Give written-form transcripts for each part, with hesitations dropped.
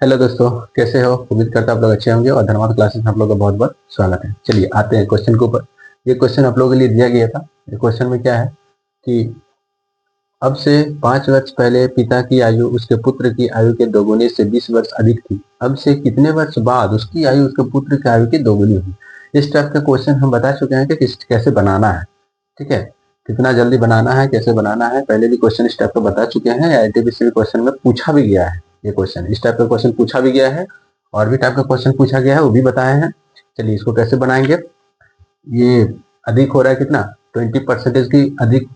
Hello दोस्तों, कैसे हो? उम्मीद करता आप लोग अच्छे होंगे और धर्मार्थ क्लासेस में आप लोगों का बहुत बहुत स्वागत है। चलिए आते हैं क्वेश्चन के ऊपर। ये क्वेश्चन आप लोगों के लिए दिया गया था। ये क्वेश्चन में क्या है कि अब से 5 वर्ष पहले पिता की आयु उसके पुत्र की आयु के दोगुने से 20 वर्ष अधिक थी। अब से कितने वर्ष बाद उसकी आयु उसके पुत्र की आयु की दोगुनी हुई। इस टाइप का क्वेश्चन हम बता चुके हैं कि कैसे बनाना है। ठीक है, कितना जल्दी बनाना है, कैसे बनाना है, पहले भी क्वेश्चन इस टाइप का बता चुके हैं। आईआईटी क्वेश्चन में पूछा भी गया है। ये क्वेश्चन इस टाइप का क्वेश्चन पूछा भी गया है और भी टाइप का क्वेश्चन पूछा गया है, वो भी बताए हैं। चलिए इसको कैसे बनाएंगे। ये अधिक हो रहा है कितना, 20% की अधिक।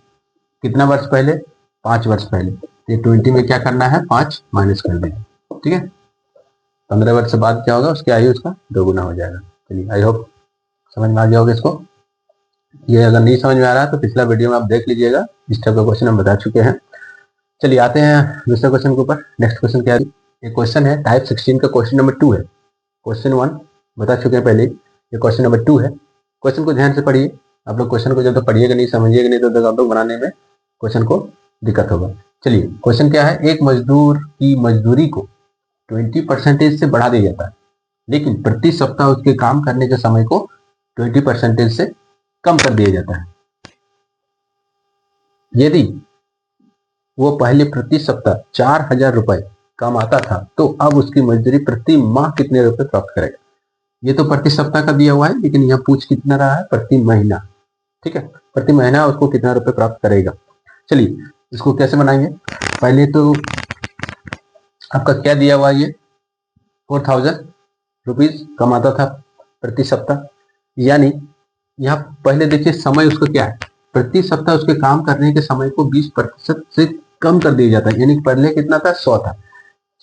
कितना वर्ष पहले? 5 वर्ष पहले। ये 20 में क्या करना है, 5 माइनस कर देंगे। ठीक है, 15 वर्ष बाद क्या होगा, उसकी आयु उसका दोगुना हो जाएगा। चलिए आई होप समझ में आ गया होगा इसको। ये अगर नहीं समझ में आ रहा है तो पिछला वीडियो में आप देख लीजिएगा, इस टाइप का क्वेश्चन हम बता चुके हैं। चलिए आते हैं दूसरे क्वेश्चन के ऊपर। नेक्स्ट क्वेश्चन क्या है? ये क्वेश्चन है टाइप 16 का, क्वेश्चन नंबर 2 है। क्वेश्चन 1 बता चुके हैं पहले, ये क्वेश्चन नंबर 2 है। क्वेश्चन को ध्यान से पढ़िए। आप लोग क्वेश्चन को जब तक पढ़िएगा नहीं, समझिएगा नहीं, तो आप लोग बनाने में क्वेश्चन को दिक्कत होगा। चलिए क्वेश्चन क्या है, एक मजदूर की मजदूरी को 20% से बढ़ा दिया जाता है, लेकिन प्रति सप्ताह उसके काम करने के समय को 20% से कम कर दिया जाता है। यदि वो पहले प्रति सप्ताह 4,000 रुपए कमाता था, तो अब उसकी मजदूरी प्रति माह कितने रुपए प्राप्त करेगा। ये तो प्रति सप्ताह का दिया हुआ है, लेकिन यहाँ पूछ कितना रहा है, प्रति महीना। ठीक है, प्रति महीना उसको कितना रुपए प्राप्त करेगा। चलिए इसको कैसे बनाएंगे। पहले तो आपका क्या दिया हुआ है, ये 4,000 रुपीज कमाता था प्रति सप्ताह। यानी यहाँ पहले देखिए समय उसका क्या है, प्रति सप्ताह उसके काम करने के समय को 20% से कम कर दिया जाता है। यानी पहले कितना था, 100 था।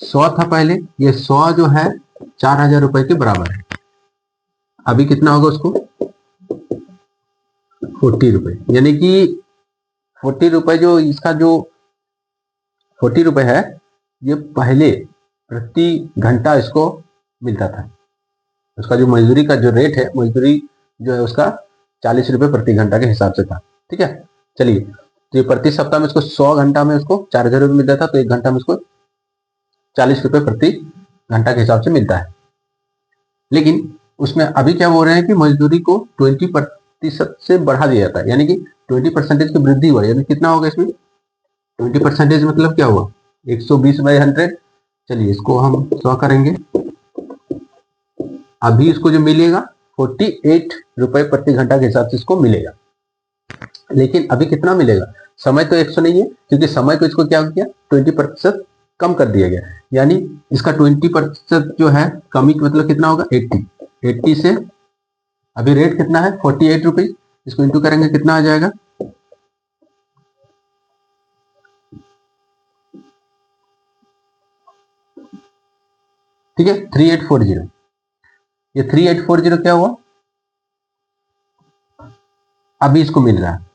100 था पहले, ये 100 जो है 4,000 रुपए के बराबर है। अभी कितना होगा उसको, 40 रुपए। यानी कि 40 रुपए जो इसका जो 40 रुपए है, ये पहले प्रति घंटा इसको मिलता था। उसका जो मजदूरी का जो रेट है, मजदूरी जो है उसका 40 रुपए प्रति घंटा के हिसाब से था। ठीक है, चलिए तो ये प्रति सप्ताह में उसको 100 घंटा में उसको 4,000 रुपये मिलता था, तो 1 घंटा में उसको 40 रुपए प्रति घंटा के हिसाब से मिलता है। लेकिन उसमें अभी क्या बोल रहे हैं कि मजदूरी को 20% से बढ़ा दिया जाता है, यानी कि 20% की वृद्धि हुआ। यानी कितना होगा इसमें, 20% मतलब क्या हुआ, 120/100। चलिए इसको हम 100 करेंगे। अभी इसको जो मिलेगा 48 रुपए प्रति घंटा के हिसाब से इसको मिलेगा। लेकिन अभी कितना मिलेगा, समय तो 100 नहीं है, क्योंकि समय को इसको क्या किया, 20% कम कर दिया गया। यानी इसका 20% जो है कमी मतलब कितना होगा, 80 से अभी रेट कितना है, 48 रुपीज। इसको इंटू करेंगे कितना आ जाएगा, ठीक है 3840। ये 3840 क्या हुआ, अभी इसको मिल रहा है।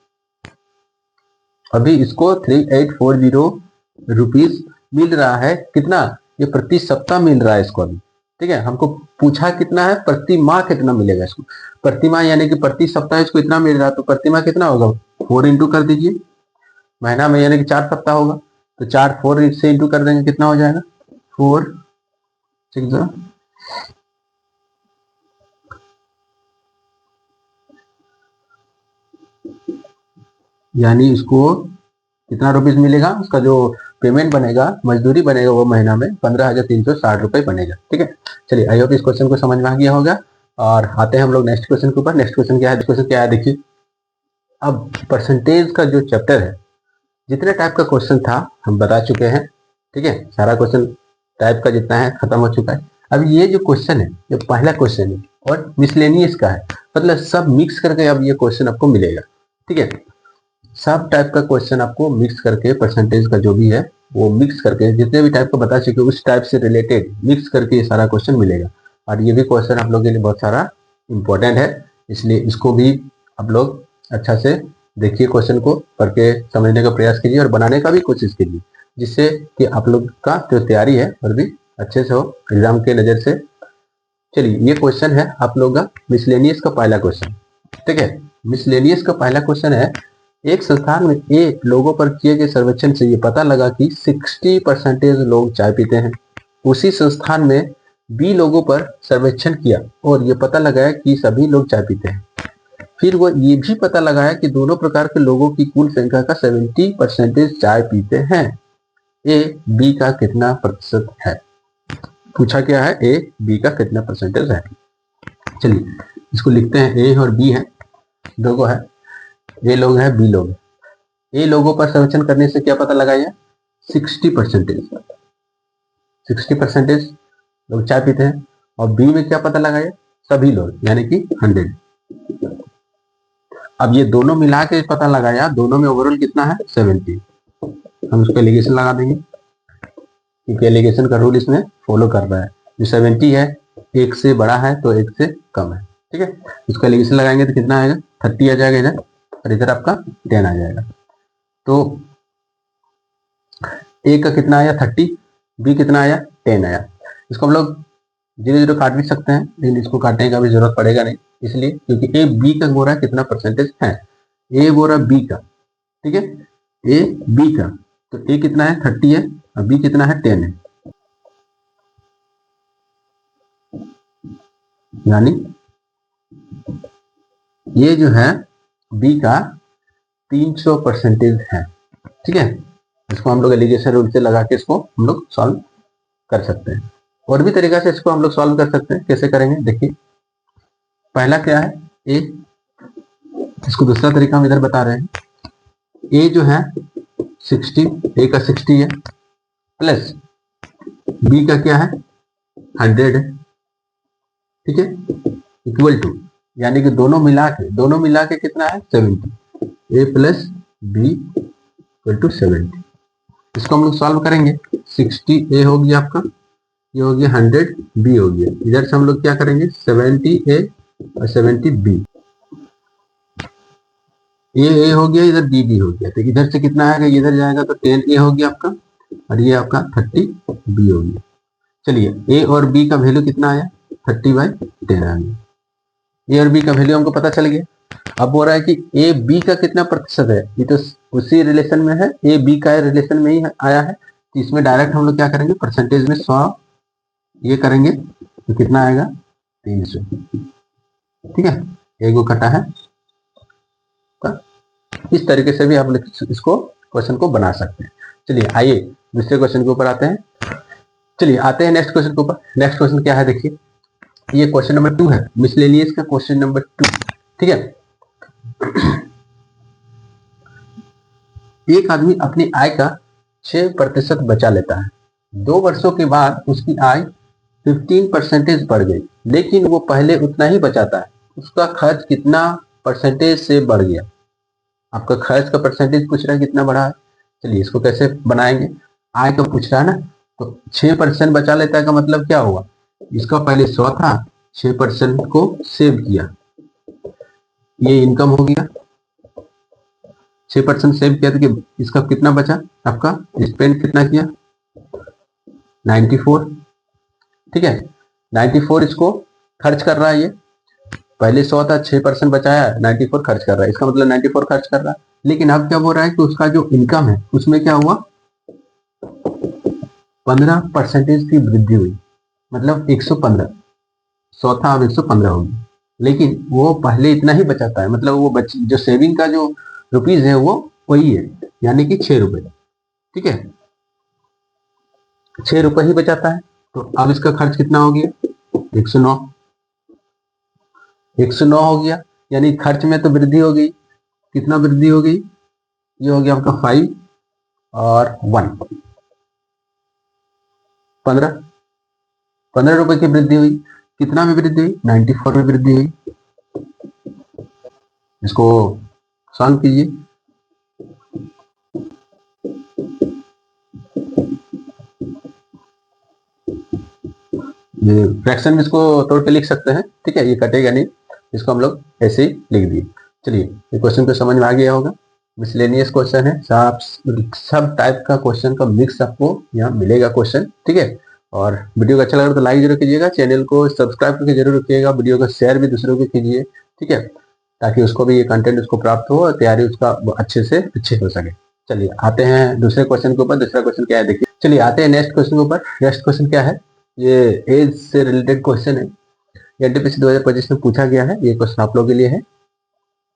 अभी इसको 3840 रुपीज मिल रहा है। कितना, ये प्रति सप्ताह मिल रहा है इसको अभी। ठीक है, हमको पूछा कितना है, प्रति माह कितना मिलेगा इसको। प्रति माह यानी कि प्रति सप्ताह इसको इतना मिल रहा है, तो प्रति माह कितना होगा, 4 इंटू कर दीजिए। महीना में यानी कि 4 सप्ताह होगा, तो 4 से इंटू कर देंगे, कितना हो जाएगा, 4 6 यानी इसको कितना रुपीज मिलेगा, उसका जो पेमेंट बनेगा, मजदूरी बनेगा, वो महीना में 15,360 रुपए बनेगा। ठीक है, चलिए आई होप इस क्वेश्चन को समझ में आ गया होगा। और आते हैं हम लोग नेक्स्ट क्वेश्चन के ऊपर। नेक्स्ट क्वेश्चन क्या है, क्वेश्चन क्या है देखिए। अब परसेंटेज का जो चैप्टर है, जितने टाइप का क्वेश्चन था हम बता चुके हैं। ठीक है, सारा क्वेश्चन टाइप का जितना है खत्म हो चुका है। अब ये जो क्वेश्चन है, ये पहला क्वेश्चन है और मिसलेनियस का है, मतलब सब मिक्स करके अब ये क्वेश्चन आपको मिलेगा। ठीक है, सब टाइप का क्वेश्चन आपको मिक्स करके, परसेंटेज का जो भी है वो मिक्स करके, जितने भी टाइप का बता चुके उस टाइप से रिलेटेड मिक्स करके ये सारा क्वेश्चन मिलेगा। और ये भी क्वेश्चन आप लोगों के लिए बहुत सारा इंपॉर्टेंट है, इसलिए इसको भी आप लोग अच्छा से देखिए, क्वेश्चन को पढ़ के समझने का प्रयास कीजिए और बनाने का भी कोशिश कीजिए, जिससे कि आप लोग का जो तैयारी है और भी अच्छे से हो एग्जाम के नज़र से। चलिए ये क्वेश्चन है आप लोग का मिसलेनियस का पहला क्वेश्चन। ठीक है, मिसलेनियस का पहला क्वेश्चन है, एक संस्थान में लोगों पर किए गए सर्वेक्षण से ये पता लगा कि 60% लोग चाय पीते हैं, उसी संस्थान में बी लोगों पर सर्वेक्षण किया और ये पता लगाया कि सभी लोग चाय पीते हैं। फिर वो ये भी पता लगाया कि दोनों प्रकार के लोगों की कुल संख्या का 70% चाय पीते हैं। ए बी का कितना प्रतिशत है? पूछा क्या है, ए बी का कितना परसेंटेज है। चलिए इसको लिखते हैं, ए और बी है, दो को है, ए लोग है बी लोग है। ए लोगों पर सर्वेक्षण करने से क्या पता लगाया? 60% लोग चाय पीते हैं। और बी में क्या पता लगाया? सभी लोग, यानी कि 100। अब ये दोनों मिला के पता लगाया, दोनों में ओवरऑल कितना है? 70। हम उसको एलिगेशन लगा देंगे क्योंकि एलिगेशन का रूल इसमें फॉलो कर रहा है। जो 70 है, एक से बड़ा है तो एक से कम है, ठीक है। उसका एलिगेशन लगाएंगे तो कितना आएगा? 30 आ जाएगा इधर, और इधर आपका 10 आ जाएगा। तो ए का कितना आया? 30, बी कितना आया? 10 आया। इसको हम लोग 0-0 काट भी सकते हैं, लेकिन इसको काटने का भी जरूरत पड़ेगा नहीं, इसलिए क्योंकि ए बी का बोल रहा है कितना परसेंटेज है। ए बोल रहा है बी का, ठीक है, ए बी का, तो ए कितना है? 30 है, और बी कितना है? 10 है। यानी ये जो है बी का 300% है, ठीक है। इसको हम लोग एलिगेशन रूल से लगा के इसको हम लोग सॉल्व कर सकते हैं। और भी तरीका से इसको हम लोग सॉल्व कर सकते हैं। कैसे करेंगे देखिए, पहला क्या है? ए, इसको दूसरा तरीका हम इधर बता रहे हैं। ए जो है 60, ए का 60 है, प्लस बी का क्या है? 100 है, ठीक है, इक्वल टू, यानी कि दोनों मिला के कितना है? 70। ए प्लस बी इक्वल टू 70। इसको हम लोग सॉल्व करेंगे। 60 ए हो गया आपका, ये हो गया 100 बी हो गया। इधर से हम लोग क्या करेंगे? 70 ए और 70 बी। ए हो गया, इधर बी हो गया, तो इधर से कितना आएगा? इधर जाएगा तो 10 ए हो गया आपका, और ये आपका 30 बी हो गया। चलिए ए और बी का वैल्यू कितना आया? 30/10 आ गया। ए और बी का वैल्यू हमको पता चल गया। अब बोल रहा है कि ए बी का कितना प्रतिशत है? ये तो उसी रिलेशन में है, ए बी का रिलेशन में ही आया है, तो इसमें डायरेक्ट हम लोग क्या करेंगे? परसेंटेज में 100 ये करेंगे तो कितना आएगा? 300, ठीक है। एगो कटा है। इस तरीके से भी आप इसको क्वेश्चन को बना सकते हैं। चलिए आइए दूसरे क्वेश्चन के ऊपर आते हैं। चलिए आते हैं नेक्स्ट क्वेश्चन के ऊपर। नेक्स्ट क्वेश्चन क्या है देखिए, ये क्वेश्चन नंबर 2 है, मिसलेनियस का क्वेश्चन नंबर 2, ठीक है। एक आदमी अपनी आय का 6% बचा लेता है। 2 वर्षों के बाद उसकी आय 15% बढ़ गई, लेकिन वो पहले उतना ही बचाता है। उसका खर्च कितना परसेंटेज से बढ़ गया? आपका खर्च का परसेंटेज पूछ रहा है कितना बढ़ा है। चलिए इसको कैसे बनाएंगे? आय का पूछ रहा है ना, तो 6% बचा लेता है का मतलब क्या हुआ? इसका पहले 100 था, 6% को सेव किया, ये इनकम हो गया। 6% सेव किया तो इसका कितना बचा? आपका स्पेंड कितना किया? 94, ठीक है। 94 इसको खर्च कर रहा है, ये पहले 100 था, 6% बचाया, 94 खर्च कर रहा है, इसका मतलब 94 खर्च कर रहा है। लेकिन अब क्या बोल रहा है कि उसका जो इनकम है उसमें क्या हुआ? 15% की वृद्धि हुई, मतलब 115। 100 था, अब 115 होगी, लेकिन वो पहले इतना ही बचाता है, मतलब वो जो सेविंग का जो रुपीज है वो वही है, यानी कि 6 रुपए, ठीक है, 6 रुपए ही बचाता है। तो अब इसका खर्च कितना हो गया? 109। 109 हो गया, यानी खर्च में तो वृद्धि हो गई। कितना वृद्धि हो गई? ये हो गया आपका 5 और 1, 15 रुपए की वृद्धि हुई। कितना में वृद्धि हुई? 94 में वृद्धि हुई। इसको सॉल्व कीजिए। ये फ्रैक्शन में इसको तोड़ के लिख सकते हैं, ठीक है, ये कटेगा नहीं, इसको हम लोग ऐसे ही लिख दिए। चलिए ये क्वेश्चन को समझ में आ गया होगा। मिसलेनियस क्वेश्चन है, सब टाइप का क्वेश्चन का मिक्स आपको यहाँ मिलेगा क्वेश्चन, ठीक है। और वीडियो को अच्छा लगा तो लाइक जरूर कीजिएगा, चैनल को सब्सक्राइब करके जरूर रखिएगा, वीडियो को शेयर भी दूसरों को कीजिए, ठीक है, ताकि उसको भी ये कंटेंट उसको प्राप्त हो और तैयारी उसका अच्छे से अच्छे हो सके। चलिए आते हैं दूसरे क्वेश्चन के ऊपर। दूसरा क्वेश्चन क्या है देखिए। चलिए आते हैं नेक्स्ट क्वेश्चन के ऊपर। नेक्स्ट क्वेश्चन क्या है, ये एज से रिलेटेड क्वेश्चन है, एनटीपीसी 2025 में पूछा गया है। ये क्वेश्चन आप लोगों के लिए है।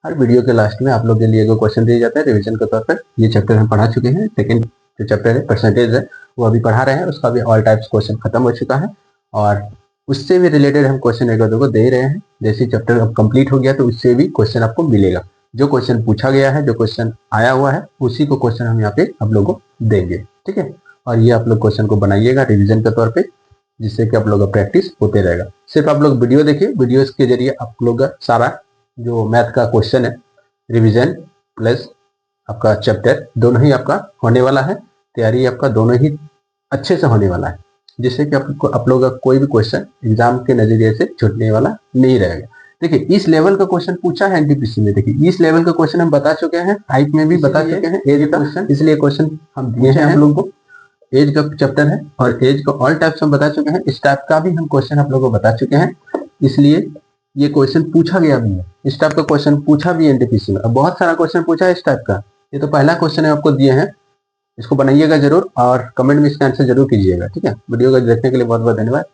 हर वीडियो के लास्ट में आप लोग के लिए कोई क्वेश्चन दिया जाता है रिवीजन के तौर पर। ये चैप्टर हम पढ़ा चुके हैं, सेकेंड जो चैप्टर है परसेंटेज है वो अभी पढ़ा रहे हैं, उसका भी ऑल टाइप्स क्वेश्चन खत्म हो चुका है और उससे भी रिलेटेड हम क्वेश्चन एक दो को दे रहे हैं। जैसे चैप्टर अब कंप्लीट हो गया तो उससे भी क्वेश्चन आपको मिलेगा। जो क्वेश्चन पूछा गया है, जो क्वेश्चन आया हुआ है, उसी को क्वेश्चन हम यहाँ पे आप लोगों को देंगे, ठीक है। और ये आप लोग क्वेश्चन को बनाइएगा रिविजन के तौर पे, जिससे कि आप लोग का प्रैक्टिस होते रहेगा। सिर्फ आप लोग वीडियो देखिए, वीडियो के जरिए आप लोग का सारा जो मैथ का क्वेश्चन है रिविजन प्लस आपका चैप्टर दोनों ही आपका होने वाला है। तैयारी आपका दोनों ही अच्छे से होने वाला है, जिससे कि आप लोग का कोई भी क्वेश्चन एग्जाम के नजरिए से छूटने वाला नहीं रहेगा। देखिए इस लेवल का क्वेश्चन पूछा है एनटीपीसी में। देखिए इस लेवल का क्वेश्चन हम बता चुके हैं, हाइट में भी बता चुके हैं एज का क्वेश्चन, इसलिए क्वेश्चन हम दिए हैं हम लोग को। एज का चैप्टर है और एज का ऑल टाइप्स हम बता चुके हैं, इस टाइप का भी हम क्वेश्चन आप लोग को बता चुके हैं, इसलिए ये क्वेश्चन पूछा गया भी है। इस टाइप का क्वेश्चन पूछा भी है एनटीपीसी में, अब बहुत सारा क्वेश्चन पूछा है इस टाइप का। ये तो पहला क्वेश्चन है आपको दिए हैं, इसको बनाइएगा जरूर और कमेंट में इसका आंसर जरूर कीजिएगा, ठीक है। वीडियो को देखने के लिए बहुत बहुत धन्यवाद।